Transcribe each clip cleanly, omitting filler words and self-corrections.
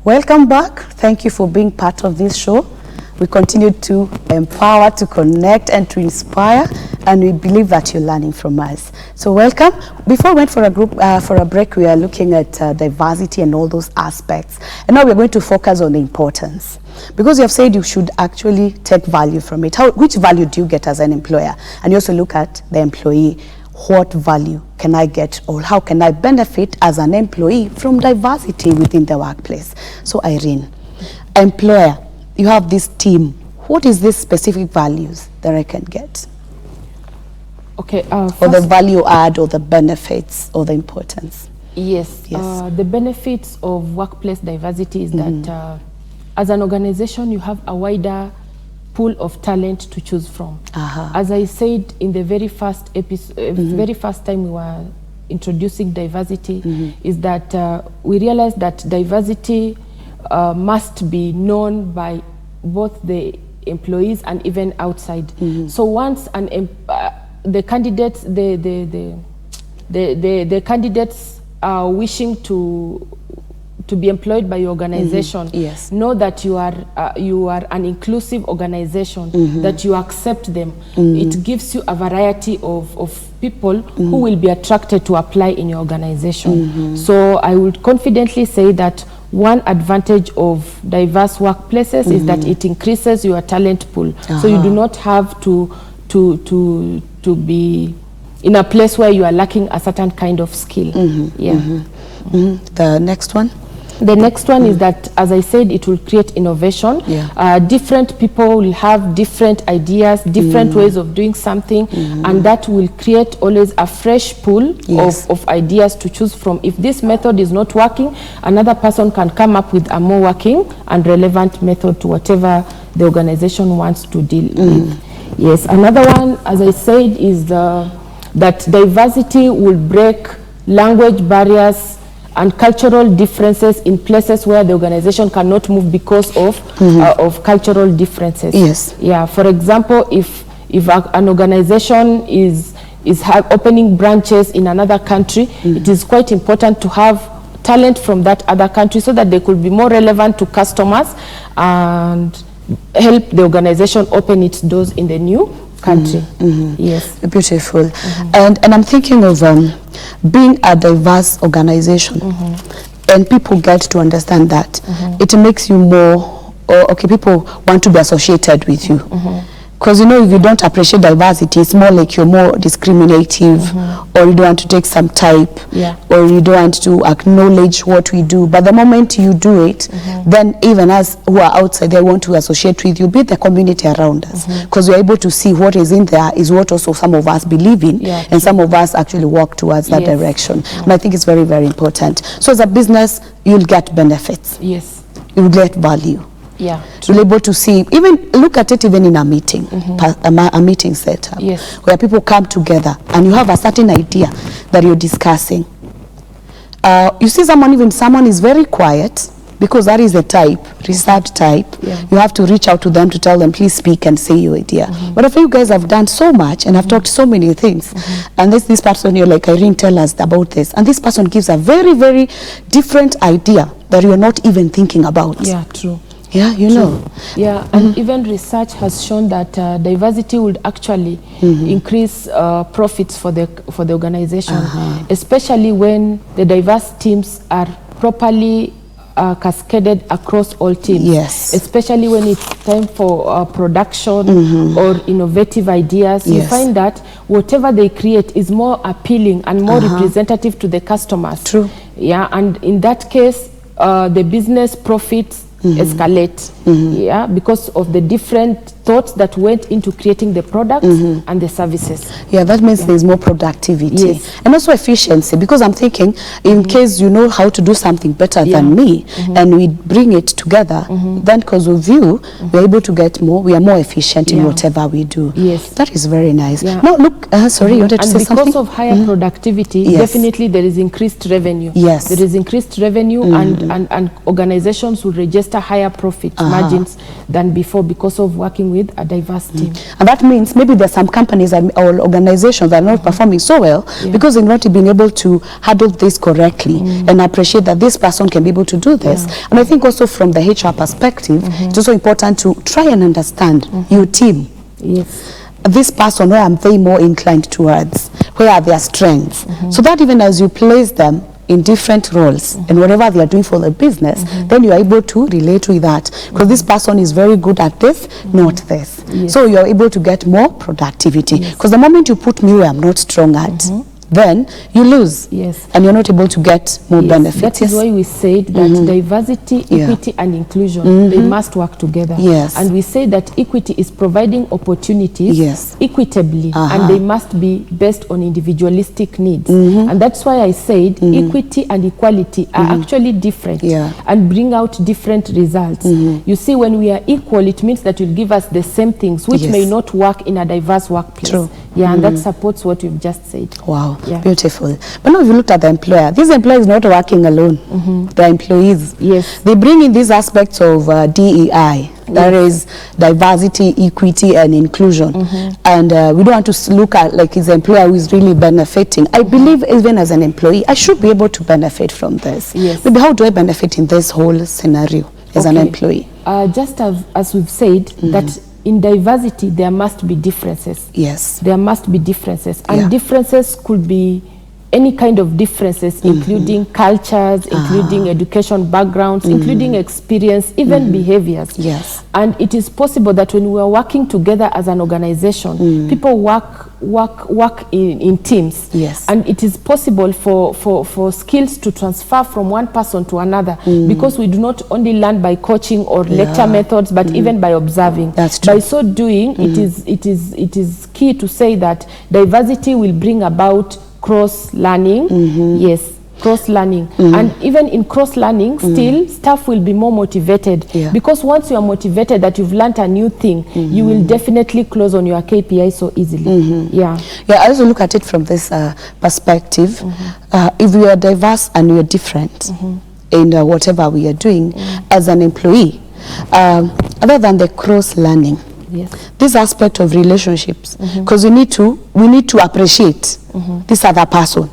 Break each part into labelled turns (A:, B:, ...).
A: Welcome back. Thank you for being part of this show. We continue to empower, to connect, and to inspire, and we believe that you're learning from us. So welcome. Before we went for a break, we are looking at diversity and all those aspects. And now we're going to focus on the importance. Because you have said you should actually take value from it. Which value do you get as an employer? And you also look at the employee. What value can I get, or how can I benefit as an employee from diversity within the workplace? So Irene, employer, you have this team. What is this specific values that I can get?
B: Okay.
A: Or the value add, or the benefits, or the importance?
B: Yes. The benefits of workplace diversity is that as an organization, you have a wider pool of talent to choose from. As I said in the very first episode, very first time we were introducing diversity, is that we realized that diversity must be known by both the employees and even outside. So once the candidates, the candidates are wishing to be employed by your organization, know that you are an inclusive organization, that you accept them. It gives you a variety of people who will be attracted to apply in your organization. So I would confidently say that one advantage of diverse workplaces is that it increases your talent pool. So you do not have to be in a place where you are lacking a certain kind of skill.
A: The next one?
B: The next one is that, as I said, it will create innovation. Different people will have different ideas, different ways of doing something, and that will create always a fresh pool of ideas to choose from. If this method is not working, another person can come up with a more working and relevant method to whatever the organization wants to deal with. Yes, another one, as I said, is that diversity will break language barriers and cultural differences in places where the organization cannot move because of cultural differences. For example, if an organization is opening branches in another country, it is quite important to have talent from that other country so that they could be more relevant to customers and help the organization open its doors in the new country. Yes.
A: Beautiful. And I'm thinking of being a diverse organization, and people get to understand that it makes you more, people want to be associated with you. Because, you know, if you don't appreciate diversity, it's more like you're more discriminative, or you don't want to take some type, or you don't want to acknowledge what we do. But the moment you do it, then even us who are outside, they want to associate with you, be the community around us. Because we're able to see what is in there is what also some of us believe in, and some of us actually walk towards that direction. And I think it's very, very important. So as a business, you'll get benefits. You'll get value. You're able to see, even look at it even in a meeting, a meeting setup, where people come together and you have a certain idea that you're discussing. You see someone is very quiet, because that is the type, reserved type. You have to reach out to them to tell them, please speak and say your idea. But if you guys have done so much and have talked so many things, and this person, you're like, Irene, tell us about this, and this person gives a very, very different idea that you're not even thinking about.
B: True.
A: You know.
B: And even research has shown that diversity would actually increase profits for the organization, especially when the diverse teams are properly cascaded across all teams. Especially when it's time for production or innovative ideas. You find that whatever they create is more appealing and more representative to the customers. And in that case, the business profits escalate, because of the different thoughts that went into creating the products and the services.
A: That means there's more productivity and also efficiency, because I'm thinking, in case you know how to do something better than me, and we bring it together, then because of you, we're able to get more, we are more efficient in whatever we do. That is very nice. Now look, sorry, you wanted to say something?
B: And because of higher productivity, definitely there is increased revenue. There is increased revenue, and organizations will register higher profit margins than before because of working with with a diverse team.
A: And that means maybe there's some companies or organizations that are not performing so well because they've not been able to handle this correctly and appreciate that this person can be able to do this. And I think also from the HR perspective, it's also important to try and understand your team.
B: Yes.
A: This person, where are they more inclined towards? Where are their strengths? So that even as you place them in different roles and whatever they are doing for the business, then you are able to relate with that. Because this person is very good at this, not this. So you are able to get more productivity. Because the moment you put me where I'm not strong at, then you lose. And you're not able to get more benefits.
B: That is why we said that diversity, equity and inclusion, they must work together. And we say that equity is providing opportunities equitably and they must be based on individualistic needs. And that's why I said equity and equality are actually different and bring out different results. You see, when we are equal, it means that you'll give us the same things which may not work in a diverse workplace. And that supports what you've just said.
A: Wow. Beautiful. But now if you look at the employer, this employer is not working alone. The employees, they bring in these aspects of DEI, that is diversity, equity and inclusion. And we don't want to look at like his employer who is really benefiting. I believe even as an employee, I should be able to benefit from this. Maybe how do I benefit in this whole scenario as an employee?
B: Just as we've said, that in diversity, there must be differences. There must be differences. And differences could be any kind of differences, including cultures, including education backgrounds, including experience, even behaviors. And it is possible that when we are working together as an organization, people work in teams. And it is possible for skills to transfer from one person to another because we do not only learn by coaching or lecture methods, but even by observing. By so doing, it is key to say that diversity will bring about cross-learning, cross-learning. And even in cross-learning, still, staff will be more motivated because once you are motivated that you've learned a new thing, you will definitely close on your KPI so easily.
A: I also look at it from this perspective. If we are diverse and we are different in whatever we are doing as an employee, other than the cross-learning, this aspect of relationships, because we need to appreciate this other person.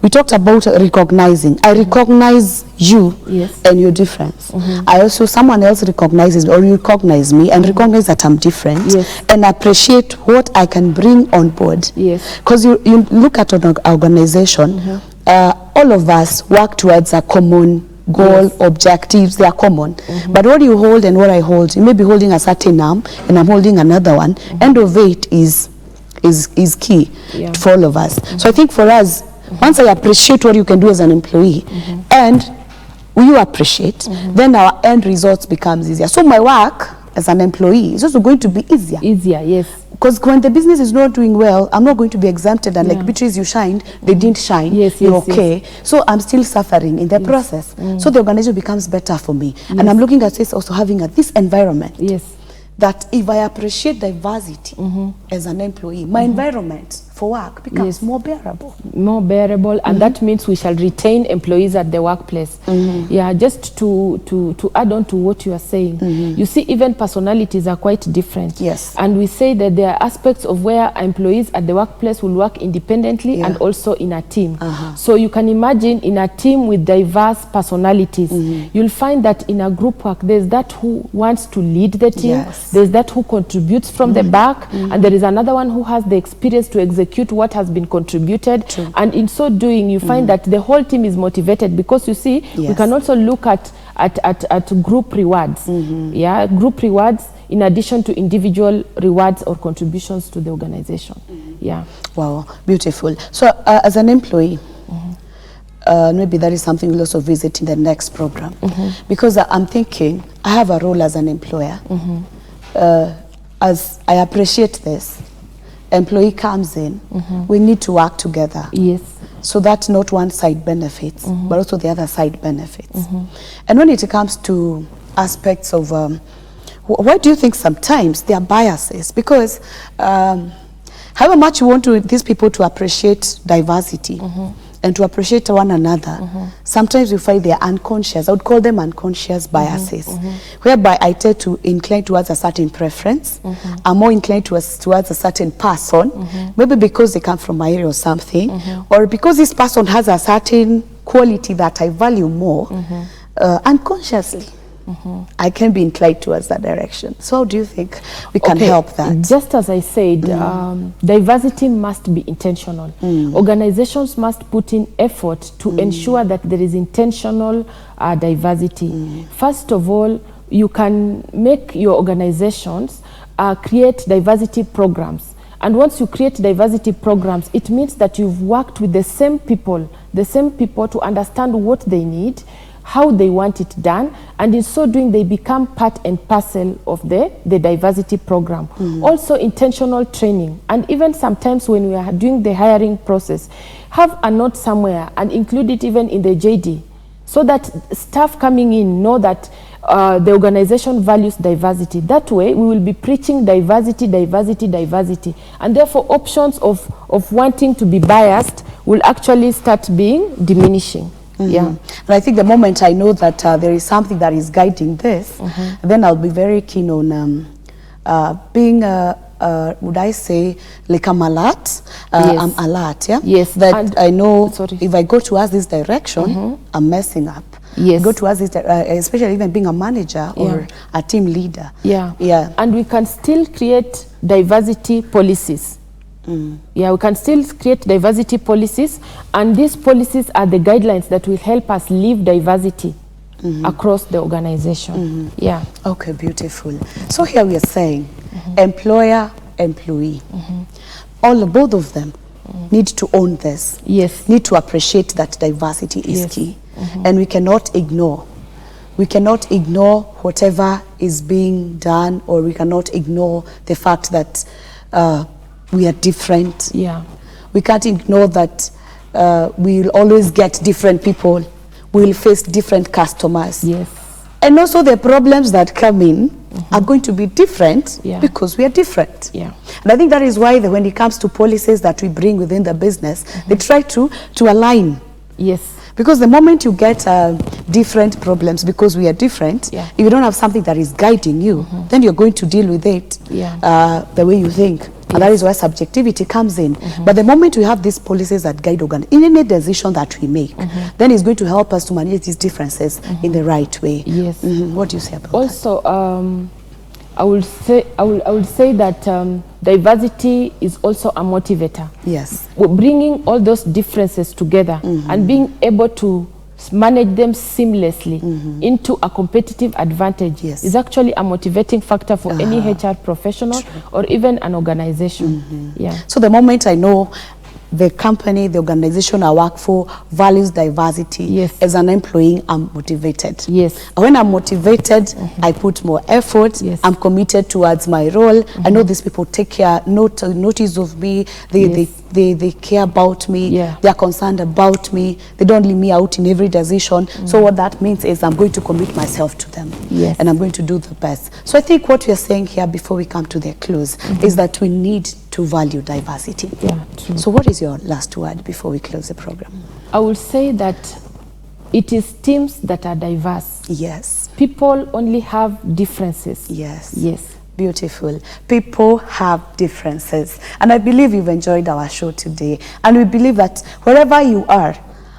A: We talked about recognizing. I recognize you and your difference. I also, someone else recognizes or you recognize me and recognize that I'm different and appreciate what I can bring on board. Because you look at an organization, all of us work towards a common goal, objectives, they are common. But what you hold and what I hold, you may be holding a certain arm and I'm holding another one. End of it is key for all of us. So I think for us, once I appreciate what you can do as an employee and you appreciate, then our end results becomes easier. So my work as an employee is also going to be easier. Because when the business is not doing well, I'm not going to be exempted and like Beatrice, you shined, they didn't shine, you're okay. So I'm still suffering in the process. So the organization becomes better for me. And I'm looking at this also having this environment. That if I appreciate diversity as an employee, my environment for work becomes more bearable.
B: And that means we shall retain employees at the workplace. Just to add on to what you are saying, you see, even personalities are quite different. And we say that there are aspects of where employees at the workplace will work independently and also in a team. So you can imagine in a team with diverse personalities, you'll find that in a group work, there's that who wants to lead the team, there's that who contributes from the back, and there is another one who has the experience to execute what has been contributed. And in so doing, you find that the whole team is motivated because you see, we can also look at group rewards. Group rewards in addition to individual rewards or contributions to the organization.
A: Wow, beautiful. So as an employee, maybe that is something we'll also visit in the next program. Because I'm thinking, I have a role as an employer. As I appreciate this, employee comes in, we need to work together. So that not one side benefits, but also the other side benefits. And when it comes to aspects of, why do you think sometimes there are biases? Because however much you want these people to appreciate diversity and to appreciate one another, sometimes we find they are unconscious. I would call them unconscious biases, whereby I tend to incline towards a certain preference. I'm more inclined towards a certain person, maybe because they come from my area or something, or because this person has a certain quality that I value more, unconsciously. I can be inclined towards that direction. So how do you think we can help that?
B: Just as I said, diversity must be intentional. Organizations must put in effort to ensure that there is intentional diversity. First of all, you can make your organizations create diversity programs. And once you create diversity programs, it means that you've worked with the same people to understand what they need, how they want it done, and in so doing they become part and parcel of the diversity program. Also intentional training, and even sometimes when we are doing the hiring process, have a note somewhere and include it even in the JD, so that staff coming in know that the organization values diversity. That way we will be preaching diversity, diversity, diversity, and therefore options of wanting to be biased will actually start being diminishing. Yeah,
A: and I think the moment I know that there is something that is guiding this, then I'll be very keen on being, would I say, like I'm alert? I'm alert, yeah?
B: Yes.
A: That
B: and
A: I know if I go towards this direction, I'm messing up.
B: Yes.
A: Go towards this, especially even being a manager or a team leader.
B: Yeah. And we can still create diversity policies. Yeah, we can still create diversity policies, and these policies are the guidelines that will help us live diversity across the organization. Yeah.
A: Okay, beautiful. So here we are saying employer, employee. Both of them need to own this.
B: Yes.
A: Need to appreciate that diversity is key. And we cannot ignore. We cannot ignore whatever is being done, or we cannot ignore the fact that we are different.
B: Yeah.
A: We can't ignore that we'll always get different people. We'll face different customers.
B: Yes.
A: And also the problems that come in are going to be different because we are different.
B: Yeah.
A: And I think that is why when it comes to policies that we bring within the business, they try to align.
B: Yes.
A: Because the moment you get different problems, because we are different, if you don't have something that is guiding you, then you're going to deal with it the way you think. And that is why subjectivity comes in. But the moment we have these policies that guide in any decision that we make, then it's going to help us to manage these differences in the right way.
B: Yes.
A: What do you say about
B: also, that? I would say that diversity is also a motivator.
A: Yes.
B: Bringing all those differences together and being able to manage them seamlessly into a competitive advantage is actually a motivating factor for any HR professional or even an organization. Yeah.
A: So the moment I know the company, the organization I work for values diversity, as an employee, I'm motivated.
B: Yes.
A: When I'm motivated, I put more effort. I'm committed towards my role. I know these people take notice of me. They care about me. They are concerned about me. They don't leave me out in every decision. So what that means is I'm going to commit myself to them. And I'm going to do the best. So I think what we are saying here before we come to the close is that we need to value diversity.
B: Yeah, true.
A: So what is your last word before we close the program?
B: I will say that it is teams that are diverse.
A: Yes.
B: People only have differences.
A: Yes.
B: Yes.
A: Beautiful. People have differences. And I believe you've enjoyed our show today. And we believe that wherever you are,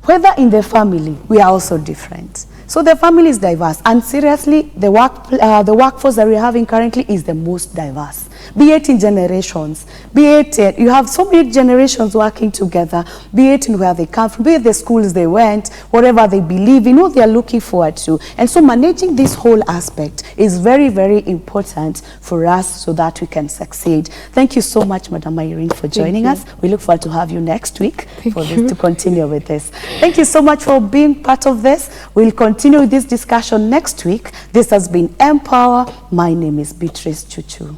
A: whether in the family, we are also different. So the family is diverse. And seriously, the workforce that we're having currently is the most diverse. Be it in generations, be it you have so many generations working together, be it in where they come from, be it the schools they went, whatever they believe in, what they are looking forward to. And so managing this whole aspect is very, very important for us so that we can succeed. Thank you so much, Madam Irene, for joining us. We look forward to have you next week to continue with this. Thank you so much for being part of this. We'll continue this discussion next week. This has been Empower. My name is Beatrice Chuchu.